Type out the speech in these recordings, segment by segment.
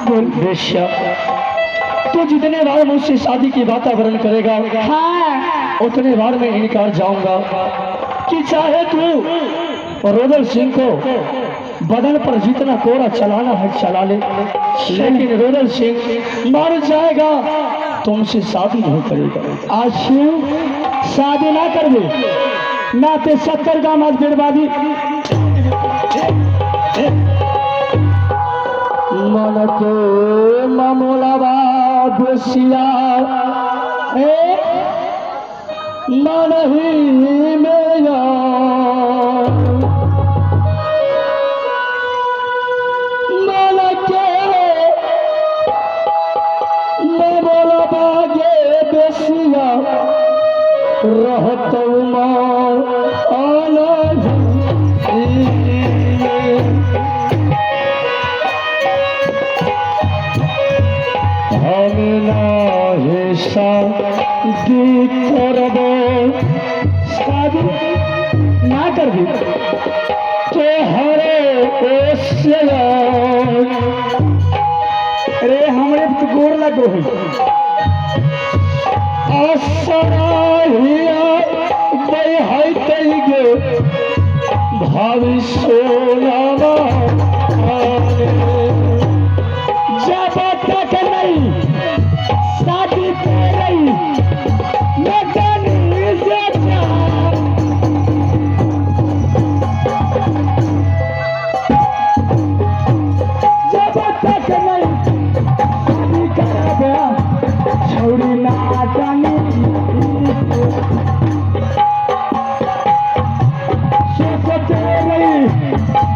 बोल बेश्या, तू जितने बार मुझसे शादी की वातावरण करेगा हाँ उतने बार मैं इनकार जाऊंगा कि चाहे तू रोदल सिंह को बदन पर जितना कोरा चलाना है चला ले, लेकिन रोदल सिंह मर जाएगा, तुमसे शादी नहीं करेगा। आशु शादी ना कर दे ना ते 70 का मत बर्बादी मन के मामला बेसिया मन ही मेरा मन के मामला बागे बेसिया रहत शादी ना कर दे तो हरे अरे हमारे तो गोर लगो है भविष्य जब तक नहीं शादी नहीं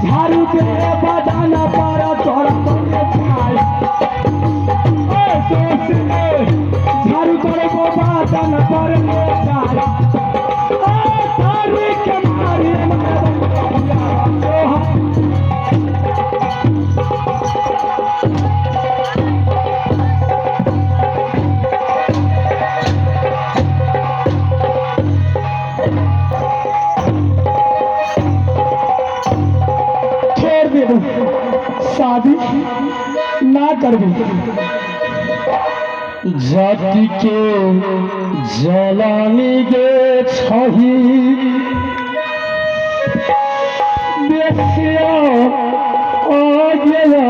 झाड़ू के बजाना पारा तोड़ा झाड़ू करे को बजाना पर शादी ना कर जाति के जलानी गे छही बेसिया आ गया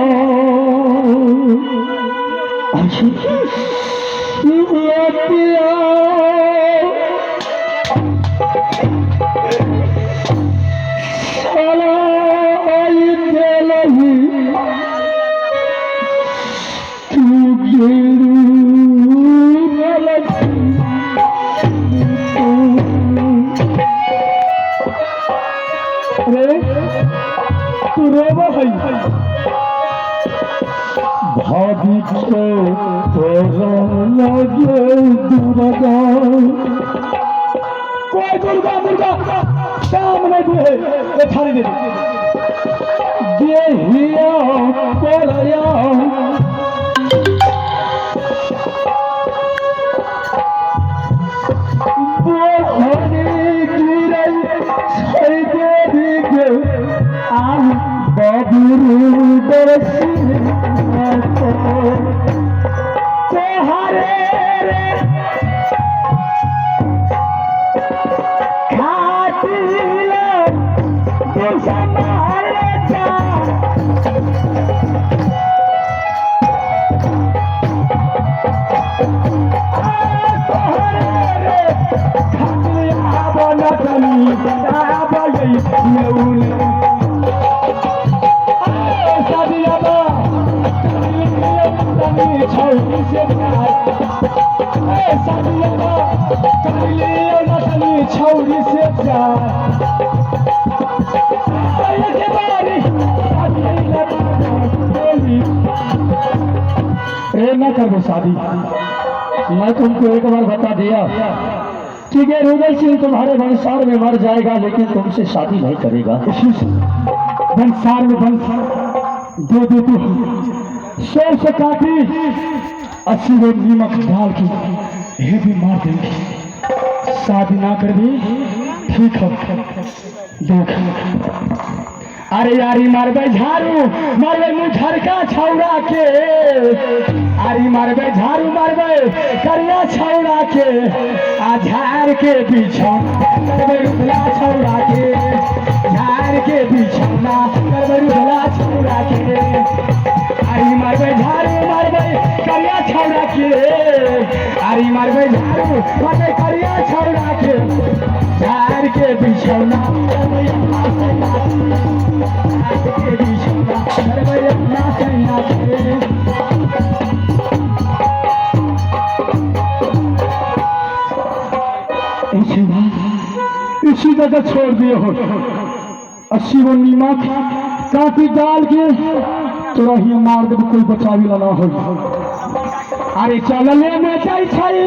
तू रोबो है भाभी को लगे दुर्गा कोई दुर्गा दुर्गा काम नहीं दे थाली दे देहिया पड़या छौरी से न कर शादी। मैं तुमको एक बार बता दिया ठीक है, रुदल सिंह तुम्हारे वंशार में मर जाएगा लेकिन तुमसे शादी नहीं करेगा। वंशार में वंशार दे दे तू 100 से काटी 80 लोग नीमक डाल के ये भी मार देंगे। शादी ना कर दी ठीक है। देख अरे यारी मारबे झाड़ू मारबे मुँह झरका छौड़ा के, अरे मारबे झाड़ू मारबे करिया छौड़ा के, आ झाड़ के बिछौना करबे रुखला छौड़ा के, झाड़ के बिछौना करबे रुखला छौड़ा के। अरे मारबे झाड़ू मारबे करिया छौड़ा के, अरे मारबे झाड़ू मारबे करिया छौड़ा के, झाड़ के बिछौना करबे अपना सैया के, झाड़ के बिछौना करबे अपना सैया के। इसी जगह छोड़ दिए हो 80 गो नीमक काफी डाल के तोरा ही मार देव कोई बचावी ना हो। अरे चल ले में जाई छई